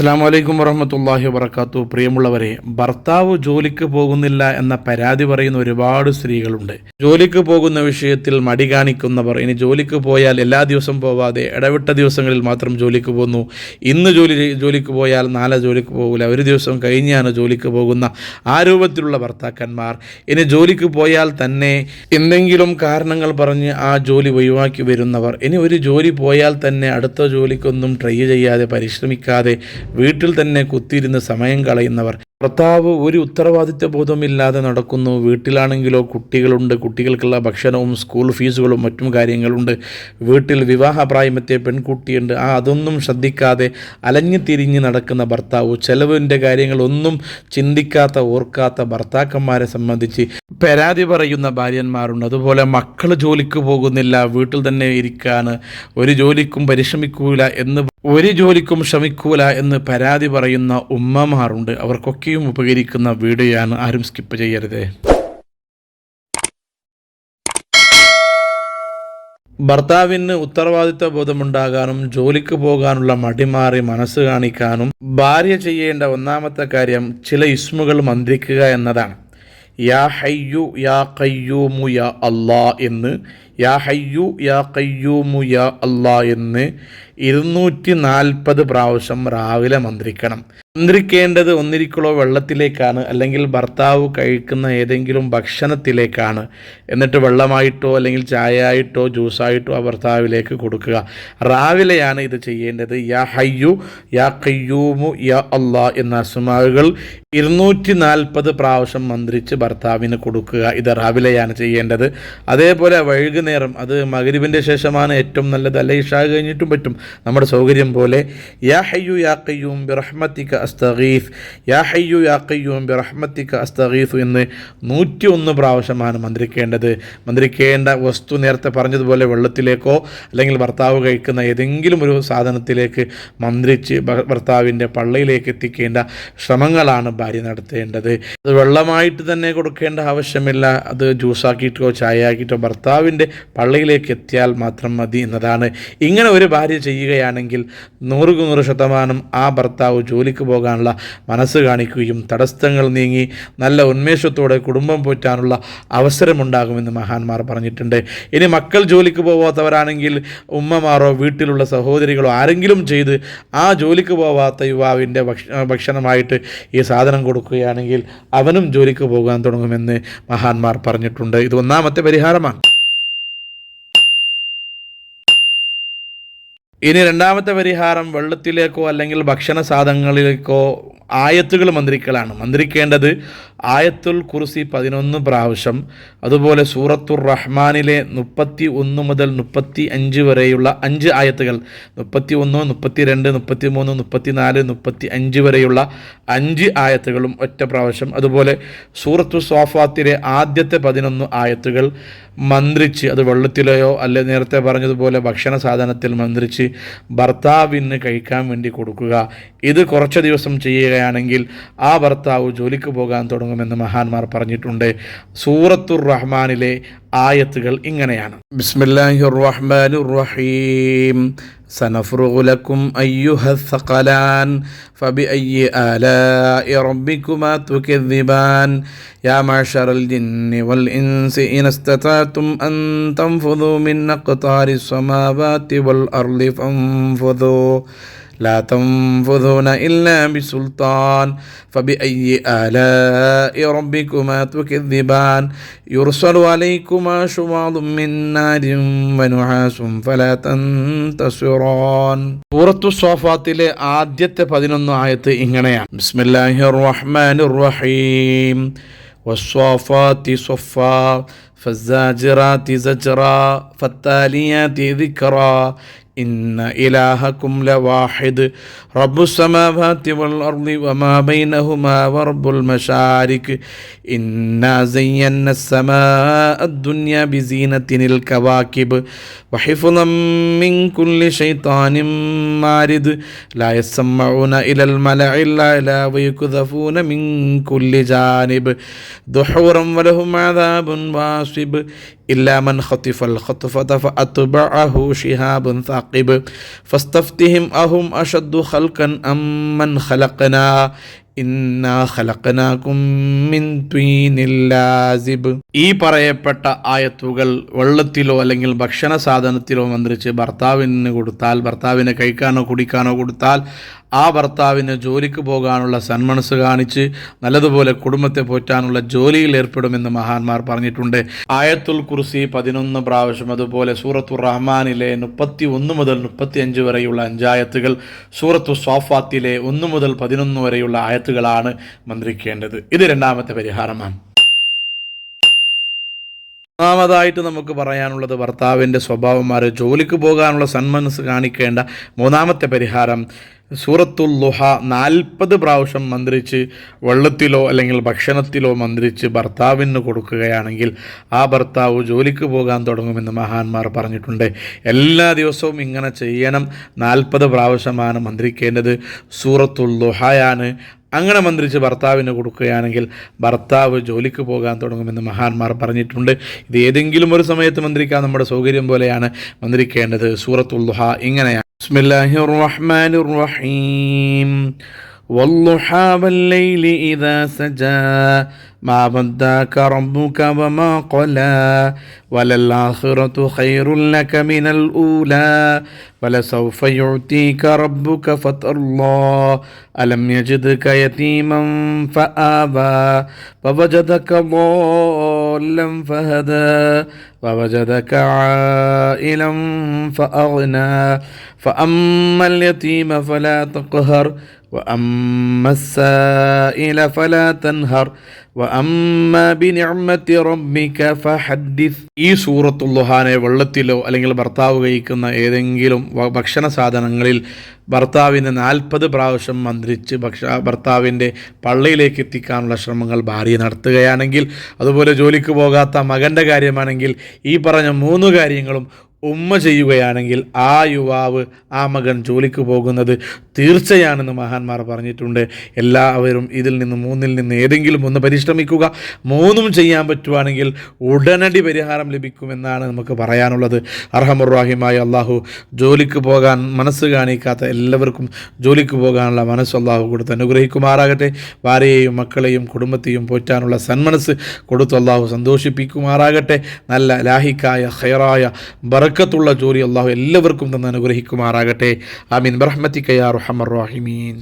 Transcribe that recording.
അസ്സലാമു അലൈക്കും വറഹ്മത്തുള്ളാഹി വബറകാതുഹു. പ്രിയമുള്ളവരെ, ഭർത്താവ് ജോലിക്ക് പോകുന്നില്ല എന്ന പരാതി പറയുന്ന ഒരുപാട് സ്ത്രീകളുണ്ട്. ജോലിക്ക് പോകുന്ന വിഷയത്തിൽ മടി കാണിക്കുന്നവർ, ഇനി ജോലിക്ക് പോയാൽ എല്ലാ ദിവസവും പോവാതെ ഇടവിട്ട ദിവസങ്ങളിൽ മാത്രം ജോലിക്ക് പോകുന്നു, ഇന്ന് ജോലിക്ക് പോയാൽ നാളെ ജോലിക്ക് പോകില്ല, ഒരു ദിവസം കഴിഞ്ഞാണ് ജോലിക്ക് പോകുന്ന ആ രൂപത്തിലുള്ള ഭർത്താക്കന്മാർ, ഇനി ജോലിക്ക് പോയാൽ തന്നെ എന്തെങ്കിലും കാരണങ്ങൾ പറഞ്ഞ് ആ ജോലി ഒഴിവാക്കി വരുന്നവർ, ഇനി ഒരു ജോലി പോയാൽ തന്നെ അടുത്ത ജോലിക്കൊന്നും ട്രൈ ചെയ്യാതെ പരിശ്രമിക്കാതെ വീട്ടിൽ തന്നെ കുത്തിയിരുന്ന് സമയം കളയുന്നവർ, ഭർത്താവ് ഒരു ഉത്തരവാദിത്വ ബോധമില്ലാതെ നടക്കുന്നു, വീട്ടിലാണെങ്കിലോ കുട്ടികളുണ്ട്, കുട്ടികൾക്കുള്ള ഭക്ഷണവും സ്കൂൾ ഫീസുകളും മറ്റും കാര്യങ്ങളുണ്ട്, വീട്ടിൽ വിവാഹപ്രായമെത്തിയ പെൺകുട്ടിയുണ്ട്, അതൊന്നും ശ്രദ്ധിക്കാതെ അലഞ്ഞു തിരിഞ്ഞ് നടക്കുന്ന ഭർത്താവ്, ചെലവിൻ്റെ കാര്യങ്ങളൊന്നും ചിന്തിക്കാത്ത ഓർക്കാത്ത ഭർത്താക്കന്മാരെ സംബന്ധിച്ച് പരാതി പറയുന്ന ഭാര്യന്മാരുണ്ട്. അതുപോലെ മക്കൾ ജോലിക്ക് പോകുന്നില്ല, വീട്ടിൽ തന്നെ ഇരിക്കാണ്, ഒരു ജോലിക്കും പരിശ്രമിക്കൂല എന്ന് പരാതി പറയുന്ന ഉമ്മമാരുണ്ട്. അവർക്കൊക്കെയും ഉപകരിക്കുന്ന വീഡിയോയാണ്, ആരും സ്കിപ്പ് ചെയ്യരുത്. ഭർത്താവിന് ഉത്തരവാദിത്വ ബോധമുണ്ടാകാനും ജോലിക്ക് പോകാനുള്ള മടിമാറി മനസ്സ് കാണിക്കാനും ഭാര്യ ചെയ്യേണ്ട ഒന്നാമത്തെ കാര്യം ചില ഇസ്മുകൾ മന്ത്രിക്കുക എന്നതാണ്. യാ ഹയ്യു യാ ഖയ്യൂമു യാ അല്ലാ എന്ന്, യാ ഹയ്യു യാ ഖയ്യൂമു യാ അല്ലാ എന്ന് 240 പ്രാവശ്യം രാവിലെ മന്ത്രിക്കണം. മന്ത്രിക്കേണ്ടത് ഒന്നിരിക്കലോ വെള്ളത്തിലേക്കാണ്, അല്ലെങ്കിൽ ഭർത്താവ് കഴിക്കുന്ന ഏതെങ്കിലും ഭക്ഷണത്തിലേക്കാണ്. എന്നിട്ട് വെള്ളമായിട്ടോ അല്ലെങ്കിൽ ചായയായിട്ടോ ജ്യൂസായിട്ടോ ആ ഭർത്താവിലേക്ക് കൊടുക്കുക. രാവിലെയാണ് ഇത് ചെയ്യേണ്ടത്. യാ ഹയ്യു യാ ഖയ്യൂമു യാ അല്ലാ എന്ന അസ്മാഉകൾ 240 പ്രാവശ്യം മന്ത്രിച്ച് ഭർത്താവിന് കൊടുക്കുക. ഇത് രാവിലെയാണ് ചെയ്യേണ്ടത്. അതേപോലെ വൈകുന്നേരം, അത് മഗ്രിബിൻ്റെ ശേഷമാണ് ഏറ്റവും നല്ലത്, അല്ലെ ഇശാ കഴിഞ്ഞിട്ടും പറ്റും, നമ്മുടെ സൗകര്യം പോലെ. യാ ഹയ്യു യാ ഖയ്യൂം ബിറഹ്മതിക അസ്തഗീസ്, യാ ഹയ്യു യാ ഖയ്യൂം ബിറഹ്മതിക അസ്തഗീസ് എന്ന് 101 പ്രാവശ്യമാണ് മന്ത്രിക്കേണ്ടത്. മന്ത്രിക്കേണ്ട വസ്തു നേരത്തെ പറഞ്ഞതുപോലെ വെള്ളത്തിലേക്കോ അല്ലെങ്കിൽ ഭർത്താവ് കഴിക്കുന്ന ഏതെങ്കിലും ഒരു സാധനത്തിലേക്ക് മന്ത്രിച്ച് ഭർത്താവിൻ്റെ പള്ളയിലേക്ക് എത്തിക്കേണ്ട ശ്രമങ്ങളാണ് ഭാര്യ നടത്തേണ്ടത്. അത് വെള്ളമായിട്ട് തന്നെ കൊടുക്കേണ്ട ആവശ്യമില്ല, അത് ജ്യൂസാക്കിയിട്ടോ ചായയാക്കിയിട്ടോ ഭർത്താവിൻ്റെ പള്ളയിലേക്ക് എത്തിയാൽ മാത്രം മതി എന്നതാണ്. ഇങ്ങനെ ഒരു ഭാര്യ ചെയ്യുകയാണെങ്കിൽ 100% ആ ഭർത്താവ് ജോലിക്ക് പോകാനുള്ള മനസ്സ് കാണിക്കുകയും തടസ്സങ്ങൾ നീങ്ങി നല്ല ഉന്മേഷത്തോടെ കുടുംബം പോറ്റാനുള്ള അവസരമുണ്ടാകുമെന്ന് മഹാന്മാർ പറഞ്ഞിട്ടുണ്ട്. ഇനി മക്കൾ ജോലിക്ക് പോവാത്തവരാണെങ്കിൽ ഉമ്മമാരോ വീട്ടിലുള്ള സഹോദരികളോ ആരെങ്കിലും ചെയ്ത് ആ ജോലിക്ക് പോവാത്ത യുവാവിൻ്റെ ഭക്ഷണമായിട്ട് ഈ സാധനം കൊടുക്കുകയാണെങ്കിൽ അവനും ജോലിക്ക് പോകാൻ തുടങ്ങുമെന്ന് മഹാന്മാർ പറഞ്ഞിട്ടുണ്ട്. ഇത് ഒന്നാമത്തെ പരിഹാരമാണ്. ഇനി രണ്ടാമത്തെ പരിഹാരം വെള്ളത്തിലേക്കോ അല്ലെങ്കിൽ ഭക്ഷണ സാധനങ്ങളിലേക്കോ ആയത്തുകൾ മന്ത്രിക്കലാണ്. മന്ത്രിക്കേണ്ടത് ആയത്തുൽ കുർസി 11 പ്രാവശ്യം, അതുപോലെ സൂറത്തുർ റഹ്മാനിലെ 31 മുതൽ 35 വരെയുള്ള 5 ആയത്തുകൾ, 31, 32, 33, 34, 35 വരെയുള്ള 5 ആയത്തുകളും ഒറ്റ പ്രാവശ്യം, അതുപോലെ സൂറത്തു സ്വാഫാത്തിലെ ആദ്യത്തെ 11 ആയത്തുകൾ മന്ത്രിച്ച്, അത് വെള്ളത്തിലെയോ അല്ലെ നേരത്തെ പറഞ്ഞതുപോലെ ഭക്ഷണ സാധനത്തിൽ മന്ത്രിച്ച് ഭർത്താവിന് കഴിക്കാൻ വേണ്ടി കൊടുക്കുക. ഇത് കുറച്ച് ദിവസം ചെയ്യുകയാണെങ്കിൽ ആ ഭർത്താവ് ജോലിക്ക് പോകാൻ തുടങ്ങുമെന്ന് മഹാന്മാർ പറഞ്ഞിട്ടുണ്ട്. സൂറത്തുർ റഹ്മാനിലെ ആയത്തുകൾ ഇങ്ങനെയാണ്. ബിസ്മില്ലാഹിർ റഹ്മാനിർ റഹീം. സനഫ്റുഗു ലക്കും അയ്യുഹസ്സഖലാൻ ഫബിഅയ്യി ആലാഇ റബ്ബികുമാ തുകദ്ദിബാൻ യാ മഅ്ശറൽ ജിന്നി വൽ ഇൻസി ഇൻ ഇസ്തതഅതും അൻ തൻഫുദു മിൻ അഖ്താരിസ് സമാവാതി വൽ അർളി ഫൻഫുദു لا تنفذون إلا بسلطان فبأي آلاء ربكما تكذبان يرسل عليكما شواظ من نار ونحاس فلا تنتصران. സൂറത്തു സ്വാഫാത്തിലെ ആദ്യത്തെ 11 ആയത്ത് ഇങ്ങനെയാണ്. ബിസ്മില്ലാഹിർ റഹ്മാനിർ റഹീം. വസ്വാഫാത്തി സ്വഫാ ഫസ്സാജിറാത്തി സജ്റാ ഫത്താലിയാതി ദിക്റാ إن إلهكم لواحد رب السماوات والأرض وما بينهما ورب المشارق إنا زينا السماء الدنيا بزينة الكواكب وحفظا من كل شيطان مارد لا يسمعون إلى الملأ الأعلى ويقذفون من كل جانب دحورا ولهم عذاب واصب إلا من خطف الخطفة فأتبعه شهاب ثاقب فاستفتهم أهم أشد خلقا أم من خلقنا ഇന്നാ ഖലഖനാകും മിൻ ത്വീനിൽ ലാസിബ്. ഈ പറയപ്പെട്ട ആയത്തുകൾ വെള്ളത്തിലോ അല്ലെങ്കിൽ ഭക്ഷണ സാധനത്തിലോ മന്ത്രിച്ച് ഭർത്താവിന് കൊടുത്താൽ, ഭർത്താവിനെ കഴിക്കാനോ കുടിക്കാനോ കൊടുത്താൽ, ആ ഭർത്താവിന് ജോലിക്ക് പോകാനുള്ള സന്മനസ് കാണിച്ച് നല്ലതുപോലെ കുടുംബത്തെ പോറ്റാനുള്ള ജോലിയിൽ ഏർപ്പെടുമെന്ന് മഹാന്മാർ പറഞ്ഞിട്ടുണ്ട്. ആയത്തുൽ കുർസി 11 പ്രാവശ്യം, അതുപോലെ സൂറത്തുർ റഹ്മാനിലെ 31 മുതൽ 35 വരെയുള്ള 5 ആയത്തുകൾ, സൂറത്തു സ്വാഫാത്തിലെ 1 മുതൽ 11 വരെയുള്ള ആയത്തുകളാണ് മന്ത്രിക്കേണ്ടത്. ഇത് രണ്ടാമത്തെ പരിഹാരമാണ്. മൂന്നാമതായിട്ട് നമുക്ക് പറയാനുള്ളത് ഭർത്താവിൻ്റെ സ്വഭാവന്മാർ ജോലിക്ക് പോകാനുള്ള സന്മനസ് കാണിക്കേണ്ട മൂന്നാമത്തെ പരിഹാരം സൂറത്തുൽ ളുഹ 40 പ്രാവശ്യം മന്ത്രിച്ച് വെള്ളത്തിലോ അല്ലെങ്കിൽ ഭക്ഷണത്തിലോ മന്ത്രിച്ച് ഭർത്താവിന് കൊടുക്കുകയാണെങ്കിൽ ആ ഭർത്താവ് ജോലിക്ക് പോകാൻ തുടങ്ങുമെന്ന് മഹാന്മാർ പറഞ്ഞിട്ടുണ്ട്. എല്ലാ ദിവസവും ഇങ്ങനെ ചെയ്യണം. 40 പ്രാവശ്യമാണ് മന്ത്രിക്കേണ്ടത്. സൂറത്തുൽ ളുഹയാണ്. അങ്ങനെ മന്ത്രിച്ച് ഭർത്താവിന് കൊടുക്കുകയാണെങ്കിൽ ഭർത്താവ് ജോലിക്ക് പോകാൻ തുടങ്ങുമെന്ന് മഹാന്മാർ പറഞ്ഞിട്ടുണ്ട്. ഇത് ഏതെങ്കിലും ഒരു സമയത്ത് മന്ത്രിക്കാൻ നമ്മുടെ സൗകര്യം പോലെയാണ് മന്ത്രിക്കേണ്ടത്. സൂറത്തുൽ ളുഹ ഇങ്ങനെയാണ്: ബിസ്മില്ലാഹിർ റഹ്മാനിർ റഹീം വല്ളുഹാ വല്ലൈലി ഇദാ സജാ മാ വദ്ദഅക റബ്ബുക വമാ ഖലാ വലൽആഖിറതു ഖൈറുൽ ലക മിനൽ ഊലാ വലസൗഫ യുഅ്തീക റബ്ബുക ഫതർളാ അലം യജിദ്ക യതീമൻ ഫആവാ വവജദക ളാല്ലൻ ഫഹദാ വവജദക ആയിലൻ ഫഅഗ്നാ ഫഅമ്മൽ യതീമ ഫലാ തഖ്ഹർ وأما السائل فلا تنهر وأما بنعمة ربك فحدث. ഈ സൂറത്തുൽ ളുഹാനെ വെള്ളത്തിലോ അല്ലെങ്കിൽ ഭർത്താവ് കഴിക്കുന്ന ഏതെങ്കിലും ഭക്ഷണ സാധനങ്ങളിൽ ഭർത്താവിന് 40 പ്രാവശ്യം മന്ത്രിച്ച് ഭർത്താവിൻ്റെ പള്ളിയിലേക്ക് എത്തിക്കാനുള്ള ശ്രമങ്ങൾ ഭാര്യ നടത്തുകയാണെങ്കിൽ, അതുപോലെ ജോലിക്ക് പോകാത്ത മകൻ്റെ കാര്യമാണെങ്കിൽ ഈ പറഞ്ഞ 3 കാര്യങ്ങളും ഉമ്മ ചെയ്യുകയാണെങ്കിൽ ആ യുവാവ്, ആ മകൻ ജോലിക്ക് പോകുന്നത് തീർച്ചയാണെന്ന് മഹാന്മാർ പറഞ്ഞിട്ടുണ്ട്. എല്ലാവരും ഇതിൽ നിന്ന് 3-ൽ നിന്ന് ഏതെങ്കിലും ഒന്ന് പരിശ്രമിക്കുക. 3ഉം ചെയ്യാൻ പറ്റുവാണെങ്കിൽ ഉടനടി പരിഹാരം ലഭിക്കുമെന്നാണ് നമുക്ക് പറയാനുള്ളത്. അർഹമുർ റഹീമായ അള്ളാഹു ജോലിക്ക് പോകാൻ മനസ്സ് കാണിക്കാത്ത എല്ലാവർക്കും ജോലിക്ക് പോകാനുള്ള മനസ്സ് അള്ളാഹു കൊടുത്ത് അനുഗ്രഹിക്കുമാറാകട്ടെ. ഭാര്യയെയും മക്കളെയും കുടുംബത്തെയും പോറ്റാനുള്ള സന്മനസ് കൊടുത്ത് അള്ളാഹു സന്തോഷിപ്പിക്കുമാറാകട്ടെ. നല്ല ലാഹിക്കായ ഖൈറായ ബറക്കത്തുള്ള ജോലി അള്ളാഹു എല്ലാവർക്കും തന്നെ അനുഗ്രഹിക്കുമാറാകട്ടെ. ആമീൻ ബിറഹ്മതിക യാ അർഹമർ റഹീമീൻ.